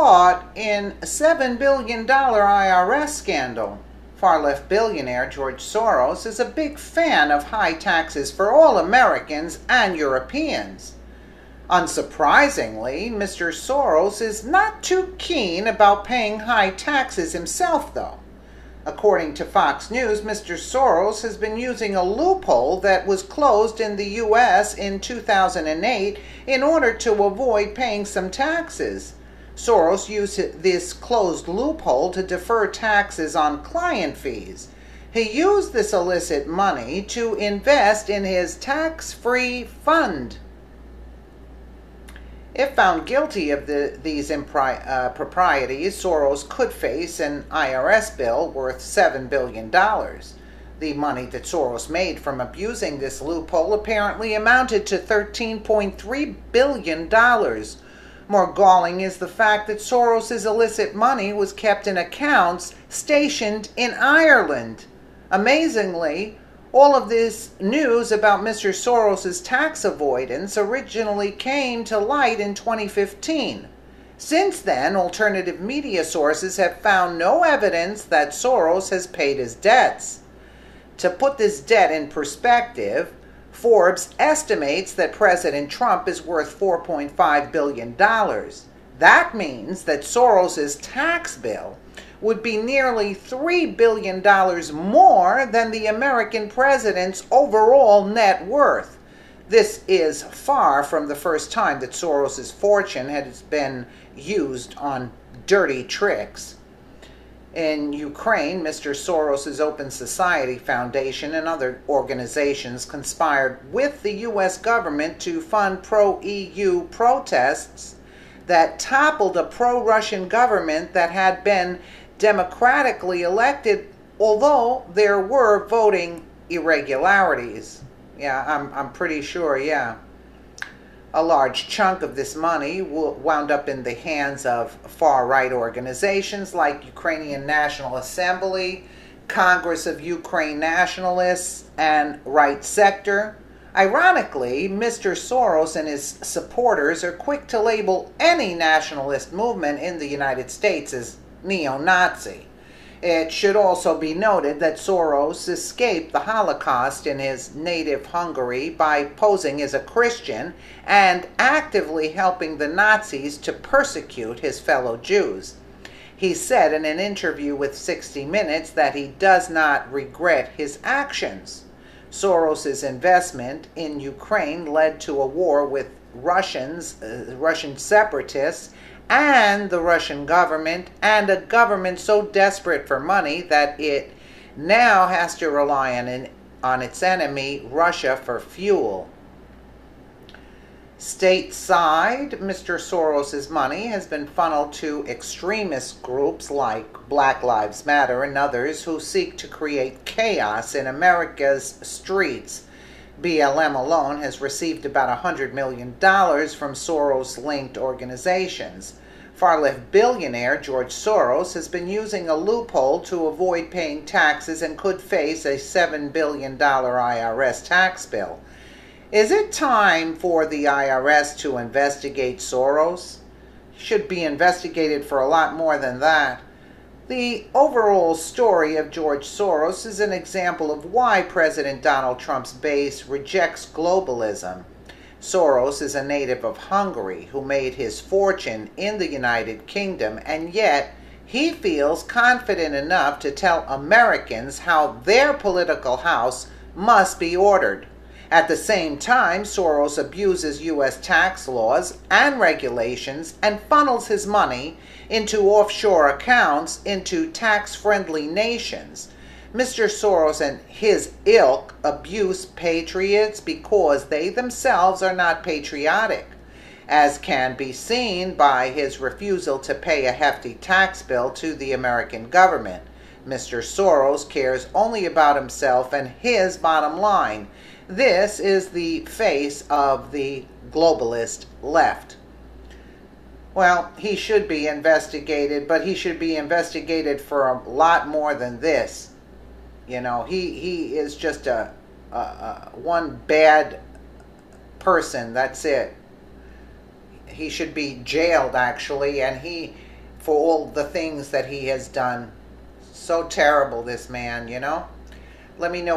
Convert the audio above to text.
caught in a $7 billion IRS scandal. Far-left billionaire George Soros is a big fan of high taxes for all Americans and Europeans. Unsurprisingly, Mr. Soros is not too keen about paying high taxes himself, though. According to Fox News, Mr. Soros has been using a loophole that was closed in the U.S. in 2008 in order to avoid paying some taxes. Soros used this closed loophole to defer taxes on client fees. He used this illicit money to invest in his tax-free fund. If found guilty of these improprieties, Soros could face an IRS bill worth $7 billion. The money that Soros made from abusing this loophole apparently amounted to $13.3 billion. More galling is the fact that Soros' illicit money was kept in accounts stationed in Ireland. Amazingly, all of this news about Mr. Soros' tax avoidance originally came to light in 2015. Since then, alternative media sources have found no evidence that Soros has paid his debts. To put this debt in perspective, Forbes estimates that President Trump is worth $4.5 billion. That means that Soros' tax bill would be nearly $3 billion more than the American president's overall net worth. This is far from the first time that Soros' fortune has been used on dirty tricks. In Ukraine, Mr. Soros' Open Society Foundation and other organizations conspired with the U.S. government to fund pro-EU protests that toppled a pro-Russian government that had been democratically elected, although there were voting irregularities. Yeah, I'm pretty sure, yeah. A large chunk of this money wound up in the hands of far-right organizations like Ukrainian National Assembly, Congress of Ukraine Nationalists, and Right Sector. Ironically, Mr. Soros and his supporters are quick to label any nationalist movement in the United States as neo-Nazi. It should also be noted that Soros escaped the Holocaust in his native Hungary by posing as a Christian and actively helping the Nazis to persecute his fellow Jews. He said in an interview with 60 Minutes that he does not regret his actions. Soros' investment in Ukraine led to a war with Russian separatists, and the Russian government, and a government so desperate for money that it now has to rely on its enemy, Russia, for fuel. Stateside, Mr. Soros' money has been funneled to extremist groups like Black Lives Matter and others who seek to create chaos in America's streets. BLM alone has received about $100 million from Soros-linked organizations. Far-left billionaire George Soros has been using a loophole to avoid paying taxes and could face a $7 billion IRS tax bill. Is it time for the IRS to investigate Soros? He should be investigated for a lot more than that. The overall story of George Soros is an example of why President Donald Trump's base rejects globalism. Soros is a native of Hungary who made his fortune in the United Kingdom, and yet he feels confident enough to tell Americans how their political house must be ordered. At the same time, Soros abuses U.S. tax laws and regulations and funnels his money into offshore accounts into tax-friendly nations. Mr. Soros and his ilk abuse patriots because they themselves are not patriotic, as can be seen by his refusal to pay a hefty tax bill to the American government. Mr. Soros cares only about himself and his bottom line. This is the face of the globalist left. Well, he should be investigated, but he should be investigated for a lot more than this. You know, he is just a one bad person, that's it. He should be jailed, actually, and for all the things that he has done. So terrible, this man, you know? Let me know